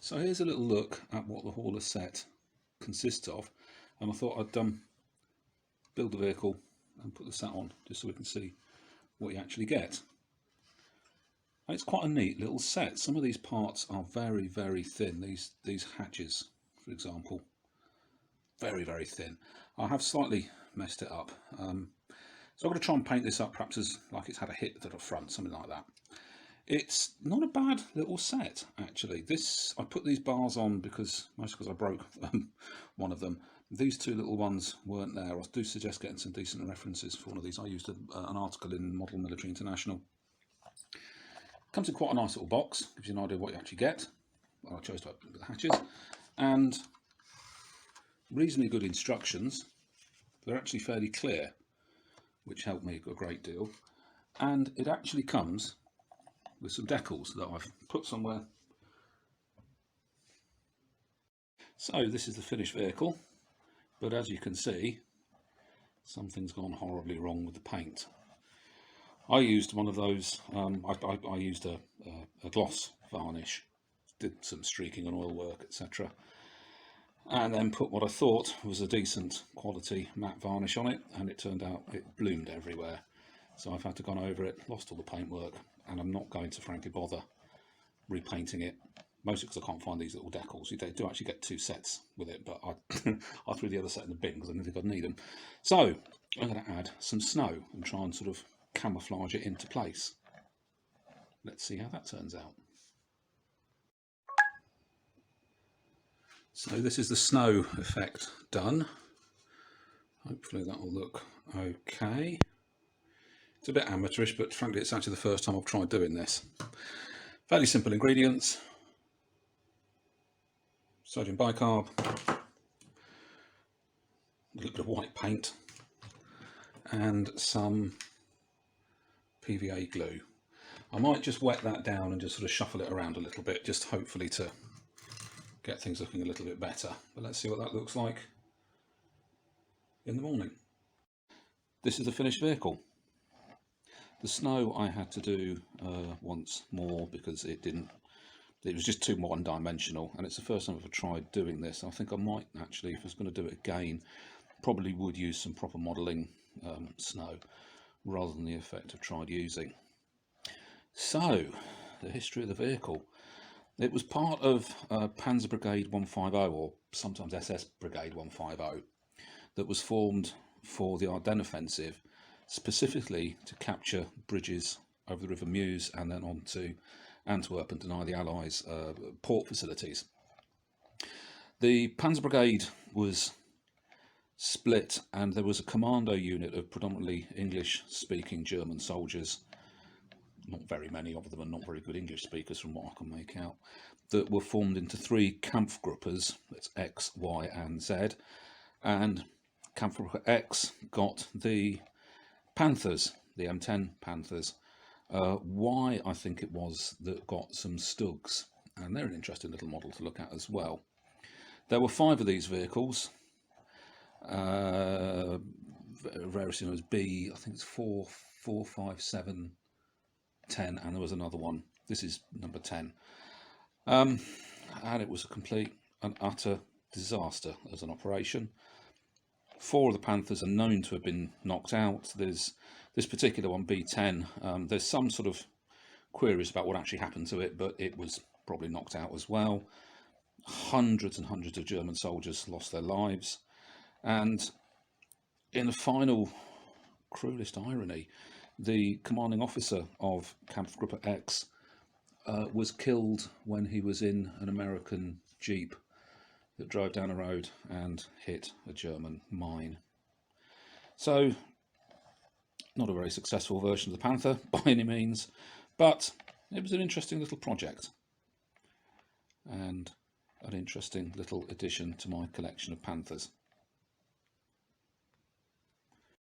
So here's a little look at what the hauler set consists of, and I thought I'd build the vehicle and put the set on just so we can see what you actually get. And it's quite a neat little set. Some of these parts are very, very thin. These hatches, for example, very, very thin. I have slightly messed it up. So I'm going to try and paint this up perhaps as like it's had a hit to the front, something like that. It's not a bad little set, actually. I put these bars on because I broke one of them. These two little ones weren't there. I do suggest getting some decent references for one of these. I used an article in Model Military International. Comes in quite a nice little box, gives you an idea of what you actually get. Well, I chose to open it with the hatches. And reasonably good instructions. They're actually fairly clear, which helped me a great deal. And it actually comes with some decals that I've put somewhere. So this is the finished vehicle, but as you can see, something's gone horribly wrong with the paint. I used one of those, I used a gloss varnish, did some streaking and oil work, etc. And then put what I thought was a decent quality matte varnish on it, and it turned out it bloomed everywhere. So I've had to go over it, lost all the paintwork, and I'm not going to frankly bother repainting it, mostly because I can't find these little decals. You do actually get two sets with it, but I threw the other set in the bin because I didn't think I'd need them. So I'm going to add some snow and try and sort of camouflage it into place. Let's see how that turns out. So this is the snow effect done. Hopefully that will look okay. It's a bit amateurish, but frankly it's actually the first time I've tried doing this. Fairly simple ingredients. Sodium bicarb, a little bit of white paint, and some PVA glue. I might just wet that down and just sort of shuffle it around a little bit, just hopefully to get things looking a little bit better. But let's see what that looks like in the morning. This is the finished vehicle. The snow I had to do once more because it was just too one-dimensional, and it's the first time I've ever tried doing this. I think I might actually, if I was going to do it again, probably would use some proper modelling snow rather than the effect I've tried using. So, the history of the vehicle. It was part of Panzer Brigade 150, or sometimes SS Brigade 150, that was formed for the Ardennes offensive, specifically to capture bridges over the River Meuse and then on to Antwerp and deny the Allies port facilities. The Panzer Brigade was split, and there was a commando unit of predominantly English-speaking German soldiers, not very many of them, and not very good English speakers from what I can make out, that were formed into three Kampfgruppes, that's X, Y and Z, and Kampfgruppe X got the Panthers, the M10 Panthers. Y, I think it was, that got some Stugs, and they're an interesting little model to look at as well. There were 5 of these vehicles. Rarest was B, I think it's 4, 5, 7, 10, and there was another one. This is number 10. And it was a complete and utter disaster as an operation. 4 of the Panthers are known to have been knocked out. There's this particular one, B10. There's some sort of queries about what actually happened to it, but it was probably knocked out as well. Hundreds and hundreds of German soldiers lost their lives. And in the final cruelest irony, the commanding officer of Kampfgruppe X was killed when he was in an American Jeep that drove down a road and hit a German mine. So, not a very successful version of the Panther by any means, but it was an interesting little project and an interesting little addition to my collection of Panthers.